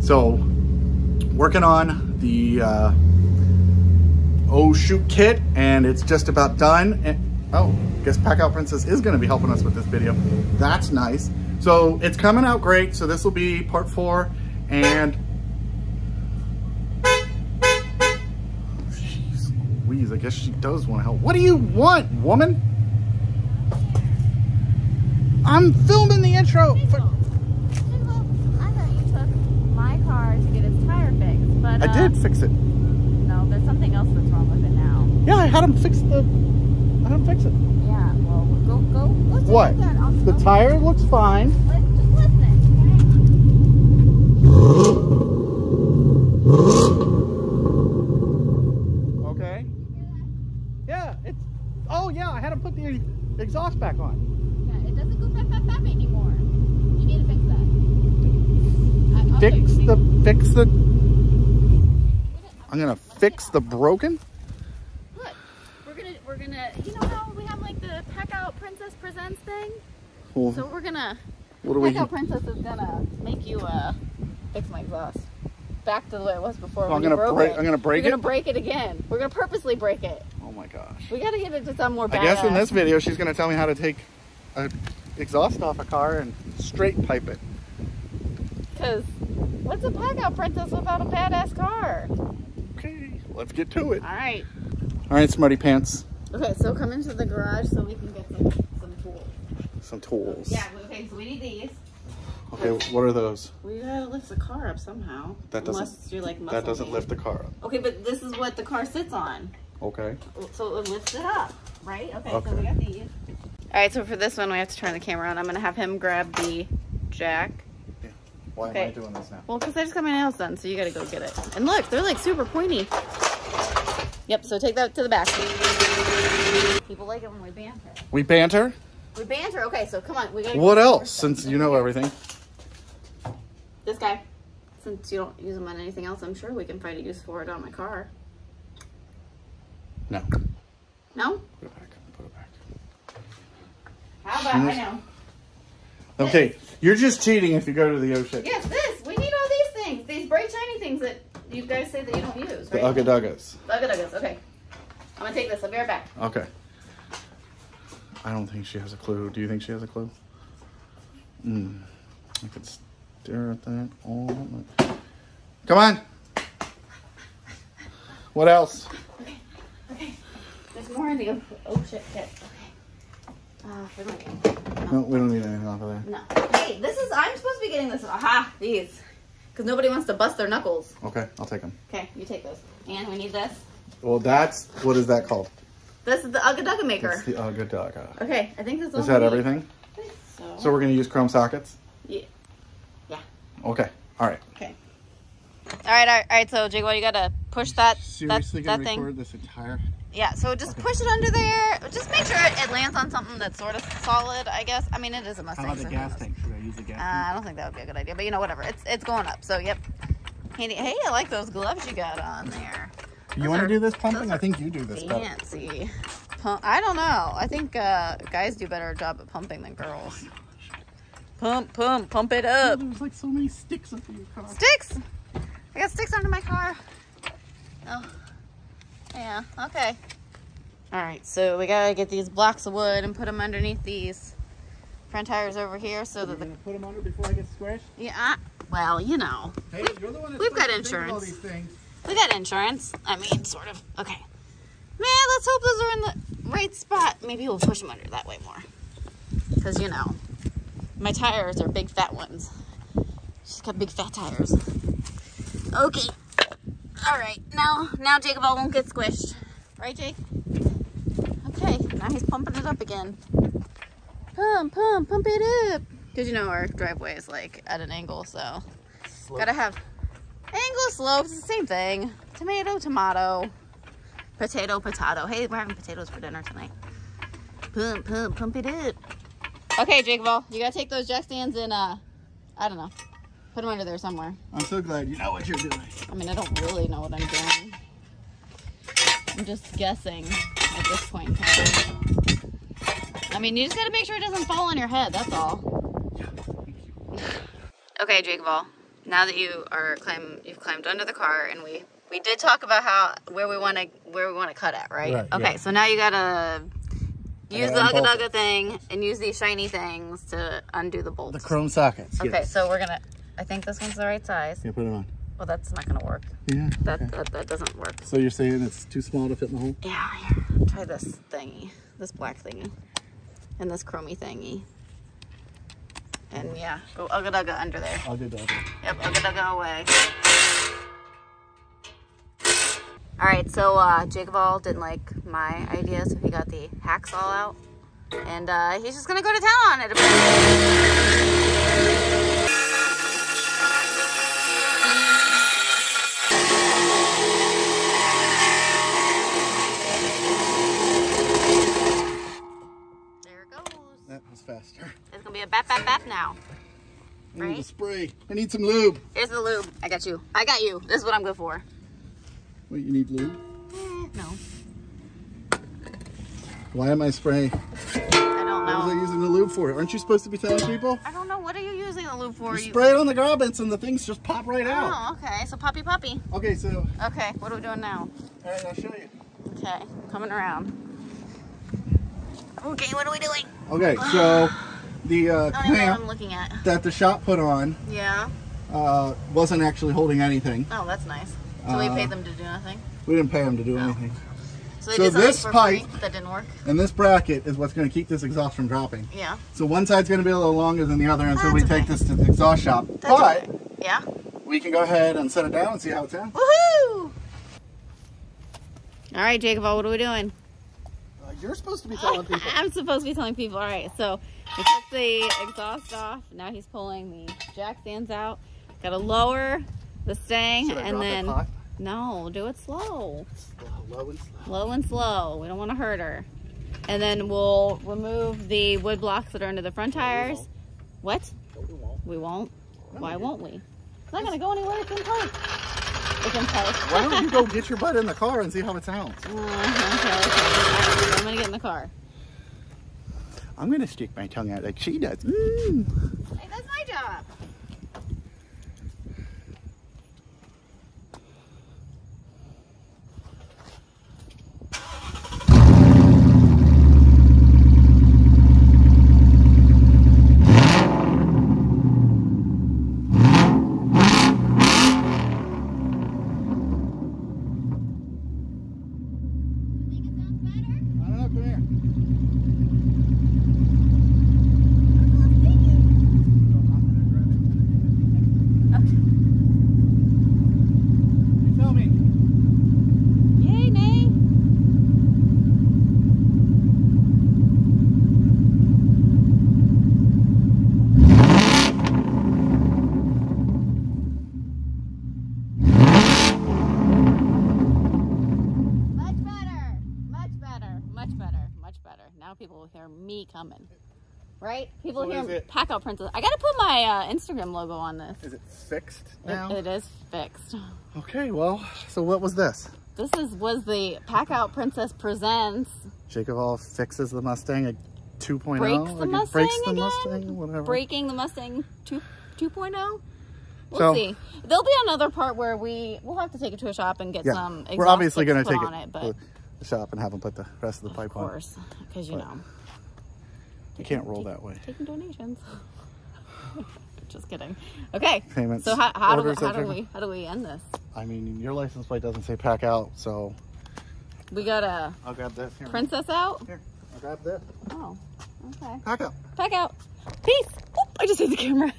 So working on the oh shoot kit, and it's just about done. And oh, I guess PACKOUT Princess is going to be helping us with this video. That's nice. So it's coming out great. So this will be part 4, and jeez Louise, I guess she does want to help. What do you want, woman? I'm filming the intro. I thought you took my car to get its tire fixed, but I did fix it. No, there's something else that's wrong with it now. Yeah, I had him fix it. Yeah, well, go see What? that. The tire looks fine. Just listen, Okay. Yeah, it's. Oh yeah, I had him put the exhaust back on. Yeah, it doesn't go bap anymore. You need to fix that. Fix the. I'm gonna fix the broken. Look, we're gonna. You know how we have like the PACKOUT Princess Presents thing? Well, So we're gonna. what do we? PACKOUT Princess is gonna make you fix my exhaust back to the way it was before. I'm gonna break. I'm gonna break it. We're gonna break it again. We're gonna purposely break it. Oh my gosh. We gotta get it to sound more badass. I guess in this video she's gonna tell me how to take an exhaust off a car and straight pipe it. Cause what's a PACKOUT Princess without a badass car? Okay, let's get to it. All right. All right, smarty pants. Okay, so come into the garage so we can get some tools. Some tools. Yeah. Okay, so we need these. Okay, what are those? We gotta lift the car up somehow. That doesn't. Unless you're like muscle That doesn't man. lift the car up. Okay, but this is what the car sits on. Okay. So it lifts it up, right? Okay, Okay. so we got these. All right, so for this one, we have to turn the camera on. I'm gonna have him grab the jack. Yeah. Why Okay. am I doing this now? Well, because I just got my nails done, so you gotta go get it. And look, they're like super pointy. Yep, so take that to the back. People like it when we banter. We banter? We banter, okay, so come on. We gotta What get else, since you know everything? this guy. Since you don't use them on anything else, I'm sure we can find a use for it on my car. No. No? Put it back. Put it back. How about, I know. Okay, you're just cheating if you go to the ocean. Yes, this. We need all these things. These bright, shiny things that you guys say that you don't use, The right? Ugga-Duggas. The Ugga-Duggas, okay. I'm gonna take this. I'll be right back. Okay. I don't think she has a clue. Do you think she has a clue? I could stare at that all night. Come on. What else? Okay. There's more in the oh shit kit. Okay. No, we don't need anything off of there. No. Hey, this is, I'm supposed to be getting this. Aha, these. Because nobody wants to bust their knuckles. Okay, I'll take them. Okay, you take those. And we need this. Well, that's, what is that called? This is the Ugga-Dugga maker. It's the Ugga-Dugga. Okay, I think this is Is that everything? I think so. So we're going to use chrome sockets? Yeah. Yeah. Okay, all right. Okay. All right. So, JakeOfALL, you got to push that, Seriously that gonna thing. record this entire... Yeah, so just push it under there. Just make sure it lands on something that's sort of solid, I guess. I mean, it is a Mustang. How about the so gas tank? Should I use the gas tank? I don't think that would be a good idea, but you know, whatever. It's going up, so yep. Hey, I like those gloves you got on there. You want to do this pumping? I think you do this better. Fancy. I don't know. I think guys do a better job at pumping than girls. Pump it up. There's like so many sticks under your car. Sticks? I got sticks under my car. Oh. Yeah, okay. Alright, so we gotta get these blocks of wood and put them underneath these front tires over here so that You're gonna put them under before I get squished? Yeah, well, you know. Hey, you're the one that's we've got supposed to think of all insurance. these things. We got insurance. I mean, sort of. Okay. Man, let's hope those are in the right spot. Maybe we'll push them under that way more. Because, you know, my tires are big fat ones. She's got big fat tires. Okay. Alright, now JakeOfALL won't get squished. Right, Jake? Okay, now he's pumping it up again. Pump it up. Because, you know, our driveway is, like, at an angle, so... Slope. Gotta have angle, slopes, it's the same thing. Tomato, tomato. Potato, potato. Hey, we're having potatoes for dinner tonight. Pump it up. Okay, JakeOfALL, you gotta take those jack stands and, I don't know. Put them under there somewhere. I'm so glad you know what you're doing. I mean, I don't really know what I'm doing. I'm just guessing at this point in time. I mean, you just gotta make sure it doesn't fall on your head, that's all. Yeah, thank you. Okay, JakeOfALL. now that you've climbed under the car, and we did talk about where we want to cut at, right? Okay, yeah. So now you gotta use the ugga thing and use these shiny things to undo the bolts. The chrome sockets. Okay, yes. So we're gonna. I think this one's the right size. Yeah, put it on. Well, that's not gonna work. Yeah. That doesn't work. So you're saying it's too small to fit in the hole? Yeah. Here, try this thingy, this black thingy, and this chromey thingy. And yeah, go ugga under there. Ugga. Yep, ugga away. All right, so JakeOfALL didn't like my idea, so he got the hacksaw out, and he's just gonna go to town on it. There it goes. That was faster. It's gonna be a bap now. I need a spray. I need some lube. Here's the lube. I got you. I got you. This is what I'm good for. Wait, you need lube? No. Why am I spraying? I don't know. What was I using the lube for? Aren't you supposed to be telling people? I don't know. What are you using the lube for? You spray it on the grommets and the things just pop right out. Oh, okay. So poppy. Okay, so. Okay, what are we doing now? All right, I'll show you. Okay, coming around. Okay, what are we doing? Okay, so the clamp I'm looking at. that the shop put on wasn't actually holding anything. Oh, that's nice. So we paid them to do nothing? We didn't pay them to do anything. So this pipe that didn't work? And this bracket is what's going to keep this exhaust from dropping. Yeah. So one side's going to be a little longer than the other until we take this to the exhaust shop. But yeah, we can go ahead and set it down and see how it sounds. Woohoo! All right, JakeOfALL, what are we doing? You're supposed to be telling people. I'm supposed to be telling people. All right, so we took the exhaust off. Now he's pulling the jack stands out. Got to lower the stang, and then no, do it slow. Low and slow. Low and slow. We don't want to hurt her. And then we'll remove the wood blocks that are under the front tires. What? No, we won't. We won't? No, why won't we? It's not going to go anywhere. It's in park. It's in park. Why don't you go get your butt in the car and see how it sounds? Okay. I'm going to get in the car. I'm going to stick my tongue out like she does. Hey, that's my job. People will hear me coming, right? People hear PACKOUT Princess. I gotta put my Instagram logo on this. Is it fixed now? It is fixed. Okay, well, so what was this? This was the PACKOUT Princess Presents. JakeOfALL fixes the Mustang at 2.0. Breaks the Mustang, whatever. Breaking the Mustang 2.0. We'll see. There'll be another part where we'll have to take it to a shop and get some exhaust. We're obviously going to take it, but the shop and have them put the rest of the pipe on. Of course, because you know. You can't roll that way. Taking donations. Just kidding. Okay. Payments. So how do we end this? I mean, your license plate doesn't say PACKOUT, so we gotta. I'll grab this. Here. Princess out. Here, I'll grab this. Oh, okay. PACKOUT. PACKOUT. Peace. Oop, I just hit the camera.